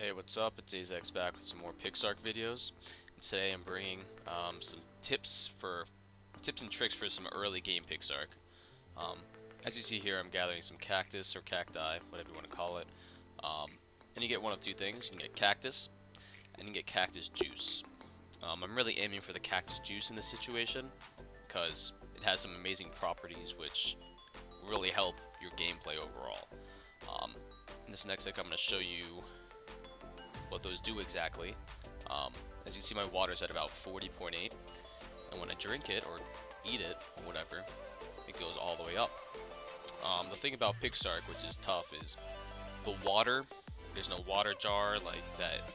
Hey, what's up? It's AZX back with some more Pixark videos. And today I'm bringing some tips and tricks for some early game Pixark. Um, as you see here, I'm gathering some cactus or cacti, whatever you want to call it. And you get one of two things: you can get cactus, and you can get cactus juice. I'm really aiming for the cactus juice in this situation because it has some amazing properties which really help your gameplay overall. In this next clip, I'm going to show you what those do exactly. As you see, my water's at about 40.8, and when I drink it or eat it or whatever, it goes all the way up. The thing about Pixark, which is tough, is the water. There's no water jar like that.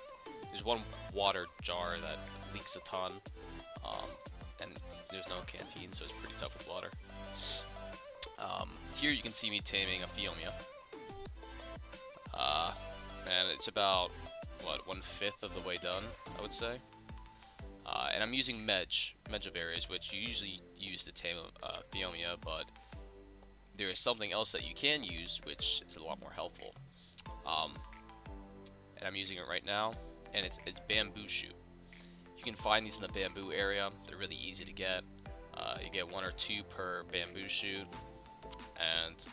There's one water jar that leaks a ton, and there's no canteen, so it's pretty tough with water. Here you can see me taming a Phiomia, and it's about what, 1/5 of the way done, I would say. And I'm using Medjavaries, which you usually use to tame Phiomia, but there is something else that you can use, which is a lot more helpful. And I'm using it right now, and it's bamboo shoot. You can find these in the bamboo area. They're really easy to get. You get 1 or 2 per bamboo shoot, and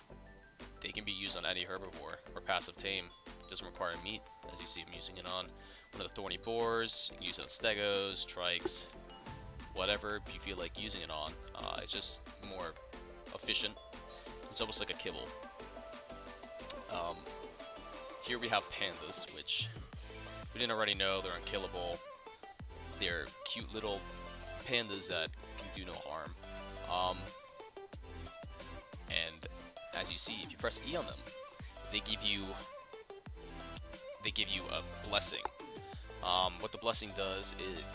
they can be used on any herbivore or passive tame. It doesn't require meat. As you see, I'm using it on one of the thorny boars. You can use it on stegos, trikes, whatever you feel like using it on. It's just more efficient. It's almost like a kibble. Here we have pandas, which we didn't already know they're unkillable. They're cute little pandas that can do no harm. And as you see, if you press E on them, they give you a blessing. What the blessing does is it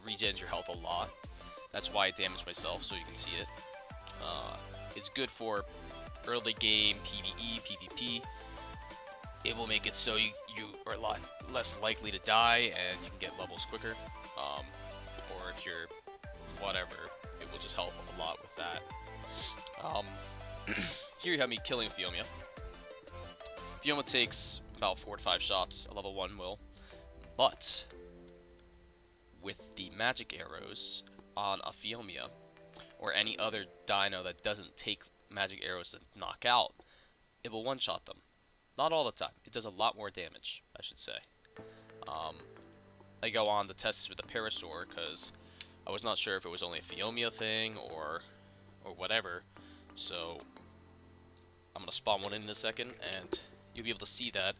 regens your health a lot. That's why I damaged myself, so you can see it. It's good for early game PvE, PvP. It will make it so you are a lot less likely to die, and you can get levels quicker. Or if you're whatever, it will just help a lot with that. Here you have me killing Phiomia. Phiomia takes about 4 to 5 shots, a level 1 will, but with the magic arrows on a Phiomia, or any other dino that doesn't take magic arrows to knock out, it will one-shot them. Not all the time. It does a lot more damage, I should say. I go on to test this with the Parasaur, because I was not sure if it was only a Phiomia thing, or whatever, so I'm going to spawn one in a second, and you'll be able to see that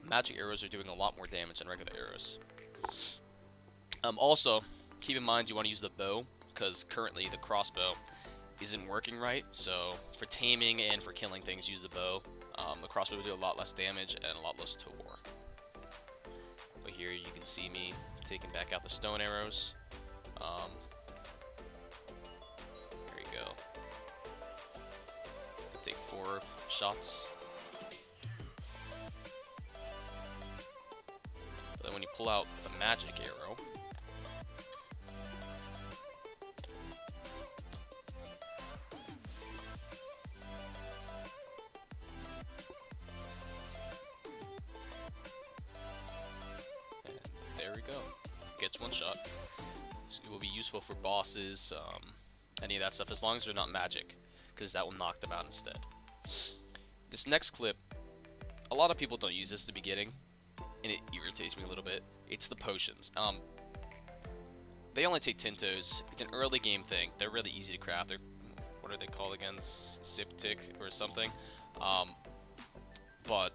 magic arrows are doing a lot more damage than regular arrows. Also, keep in mind you want to use the bow, because currently the crossbow isn't working right, so for taming and for killing things, use the bow. The crossbow will do a lot less damage and a lot less to war. But here you can see me taking back out the stone arrows. There you go. I'll take 4 shots. But then when you pull out the magic arrow, and there we go. Gets 1 shot. So it will be useful for bosses, any of that stuff, as long as they're not magic, because that will knock them out instead. This next clip, a lot of people don't use this at the beginning, and it irritates me a little bit. It's the potions. They only take Tintos. It's an early game thing. They're really easy to craft. They're, what are they called again? Siptic or something. But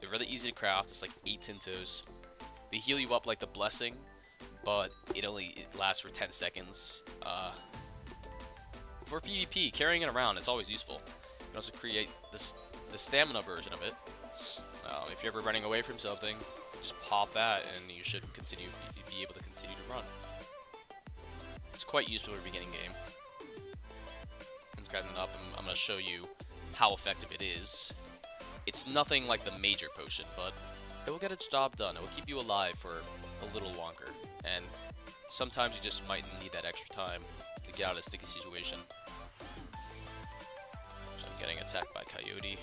they're really easy to craft. It's like 8 Tintos. They heal you up like the blessing, but it lasts for 10 seconds. For PvP, carrying it around, it's always useful. You can also create the stamina version of it. If you're ever running away from something, just pop that, and you should be able to continue to run. It's quite useful for a beginning game. I'm grabbing it up, and I'm going to show you how effective it is. It's nothing like the major potion, but it will get its job done. It will keep you alive for a little longer, and sometimes you just might need that extra time to get out of a sticky situation. So I'm getting attacked by Coyote.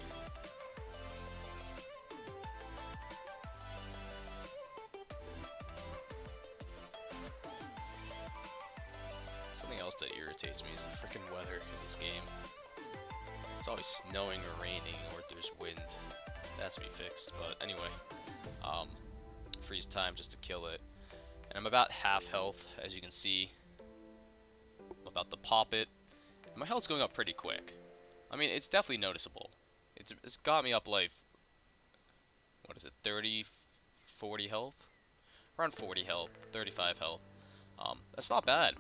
It's always snowing or raining or there's wind. That has to be fixed. But anyway, freeze time just to kill it. And I'm about half health, as you can see. I'm about to pop it. And my health's going up pretty quick. I mean, it's definitely noticeable. It's got me up like, what is it, 30, 40 health? Around 40 health, 35 health. That's not bad.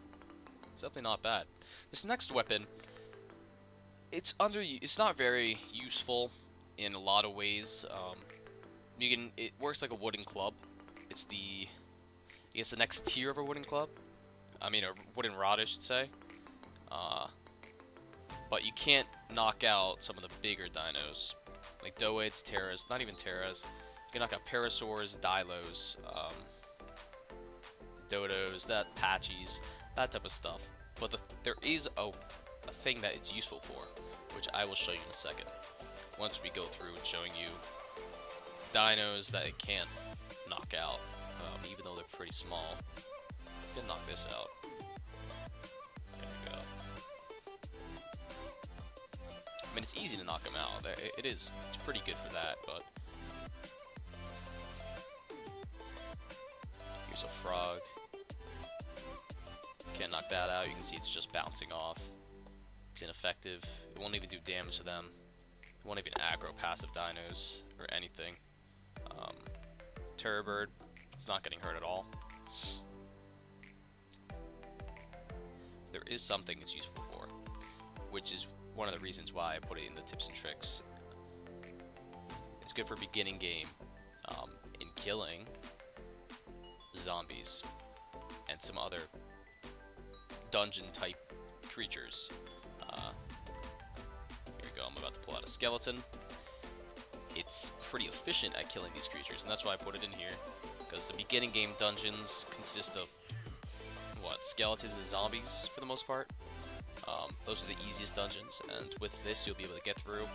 It's definitely not bad. This next weapon, it's not very useful in a lot of ways. It works like a wooden club. It's the next tier of a wooden club. I mean, a wooden rod, I should say. But you can't knock out some of the bigger dinos, like Doids, Terras, not even Terras. You can knock out Parasaurs, Dilos, Dodos, Patchies, that type of stuff. But there is a thing that it's useful for, which I will show you in a second. Once we go through and showing you dinos that it can't knock out, even though they're pretty small. You can knock this out. There we go. I mean, it's easy to knock them out. It's pretty good for that, but here's a frog. Can't knock that out. You can see it's just bouncing off. It's ineffective. It won't even do damage to them. It won't even aggro passive dinos or anything. Terrorbird, it's not getting hurt at all. There is something it's useful for, which is one of the reasons why I put it in the tips and tricks. It's good for beginning game in killing zombies and some other dungeon type creatures. Here we go, I'm about to pull out a skeleton. It's pretty efficient at killing these creatures, and that's why I put it in here, because the beginning game dungeons consist of skeletons and zombies for the most part. Those are the easiest dungeons, and with this you'll be able to get through,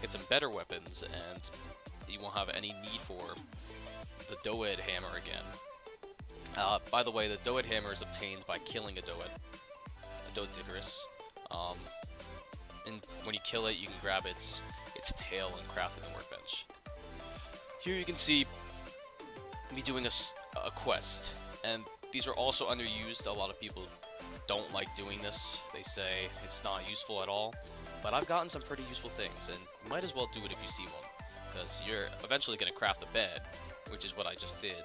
get some better weapons, and you won't have any need for the Doed hammer again. By the way, the Doed hammer is obtained by killing a Doediferous. And when you kill it, you can grab its tail and craft it in the workbench. Here you can see me doing a quest, and these are also underused. A lot of people don't like doing this. They say it's not useful at all, but I've gotten some pretty useful things, and you might as well do it if you see one, because you're eventually going to craft a bed, which is what I just did,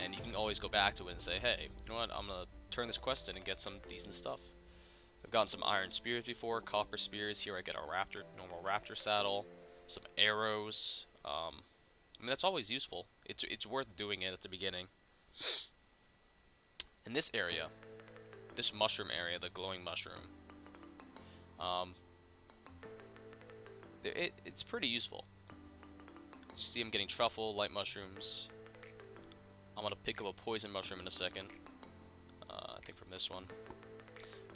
and you can always go back to it and say, hey, you know what, I'm going to turn this quest in and get some decent stuff. I've gotten some iron spears before, copper spears. Here I get a normal raptor saddle, some arrows. I mean, that's always useful. It's worth doing it at the beginning. In this area, this mushroom area, the glowing mushroom, it's pretty useful. You see I'm getting truffle, light mushrooms. I'm going to pick up a poison mushroom in a second. I think from this one.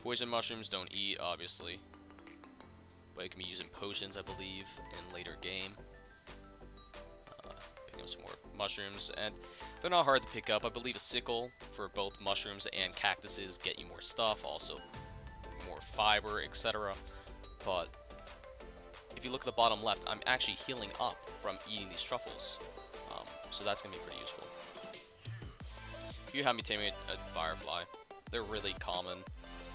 Poison mushrooms don't eat, obviously, but it can be used in potions, I believe, in later game. Picking up some more mushrooms, and they're not hard to pick up. I believe a sickle for both mushrooms and cactuses get you more stuff, also more fiber, etc. But if you look at the bottom left, I'm actually healing up from eating these truffles, so that's going to be pretty useful. You have me taming a firefly. They're really common.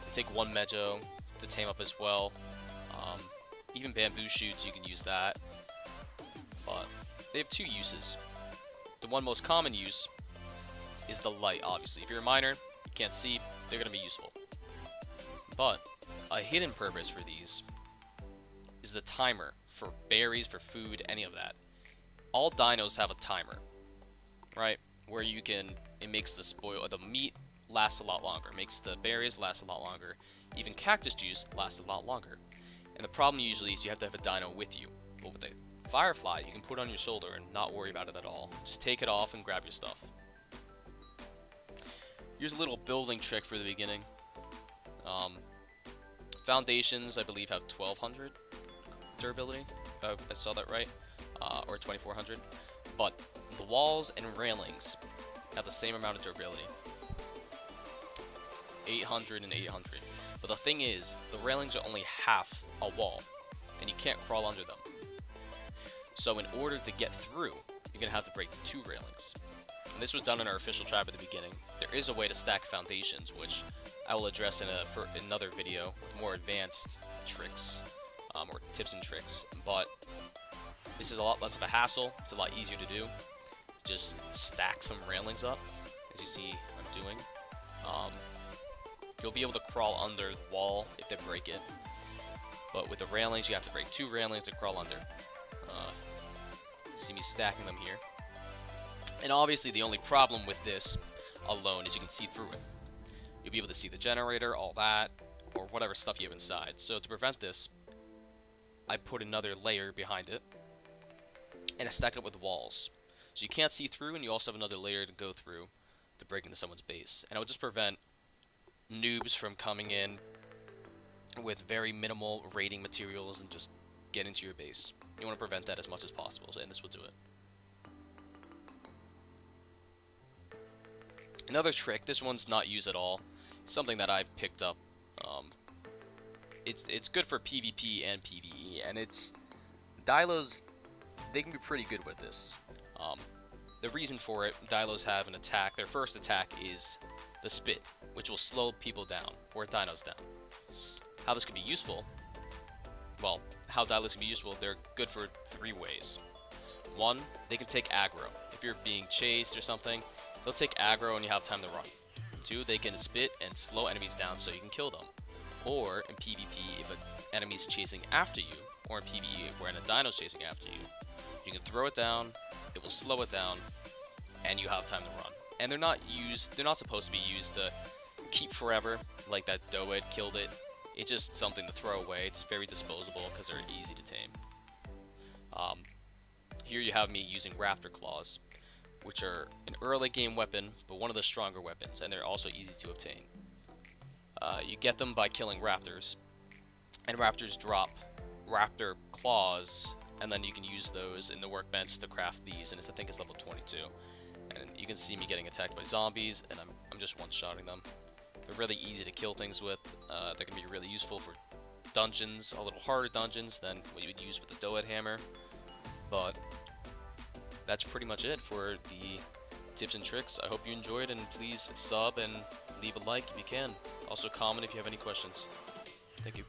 They take 1 mejo to tame up as well. Even bamboo shoots, you can use that. But they have 2 uses. The one most common use is the light, obviously. If you're a miner, you can't see, they're going to be useful. But a hidden purpose for these is the timer for berries, for food, any of that. All dinos have a timer, right? Where it makes the meat last a lot longer, makes the berries last a lot longer, even cactus juice lasts a lot longer. And the problem usually is you have to have a dino with you. But with the firefly, you can put it on your shoulder and not worry about it at all. Just take it off and grab your stuff. Here's a little building trick for the beginning. Foundations, I believe, have 1200 durability, if I saw that right, or 2400. But the walls and railings have the same amount of durability. 800 and 800. But the thing is, the railings are only half a wall. and you can't crawl under them. So in order to get through, you're going to have to break 2 railings. And this was done in our official trap at the beginning. There is a way to stack foundations, which I will address in another video with more advanced tricks, or tips and tricks. But this is a lot less of a hassle. It's a lot easier to do. Just stack some railings up, as you see I'm doing. You'll be able to crawl under the wall if they break it. But with the railings, you have to break 2 railings to crawl under. See me stacking them here. And obviously the only problem with this alone is you can see through it. You'll be able to see the generator, all that, or whatever stuff you have inside. So to prevent this, I put another layer behind it, and I stack it up with walls. So you can't see through, and you also have another layer to go through to break into someone's base. And it will just prevent noobs from coming in with very minimal raiding materials and just get into your base. You want to prevent that as much as possible, and this will do it. Another trick, this one's not used at all, something that I've picked up. It's good for PvP and PvE, and Dilos, they can be pretty good with this. The reason for it, Dilos have an attack. Their first attack is the Spit, which will slow people down, or dinos down. How this can be useful, well, how Dilos can be useful, they're good for 3 ways. 1, they can take aggro. If you're being chased or something, they'll take aggro and you have time to run. 2, they can spit and slow enemies down so you can kill them. Or in PvP, if an enemy's chasing after you, or in PvE where a dino's chasing after you, you can throw it down, it will slow it down, and you have time to run. And they're not supposed to be used to keep forever, like that Doed killed it. It's just something to throw away. It's very disposable because they're easy to tame. Here you have me using Raptor Claws, which are an early game weapon, but one of the stronger weapons, and they're also easy to obtain. You get them by killing raptors, and raptors drop Raptor Claws, and then you can use those in the workbench to craft these, and I think it's level 22. And you can see me getting attacked by zombies, and I'm just one-shotting them. They're really easy to kill things with. They're going to be really useful for dungeons, a little harder dungeons than what you would use with the Doed Hammer. But that's pretty much it for the tips and tricks. I hope you enjoyed, and please sub and leave a like if you can. Also comment if you have any questions. Thank you.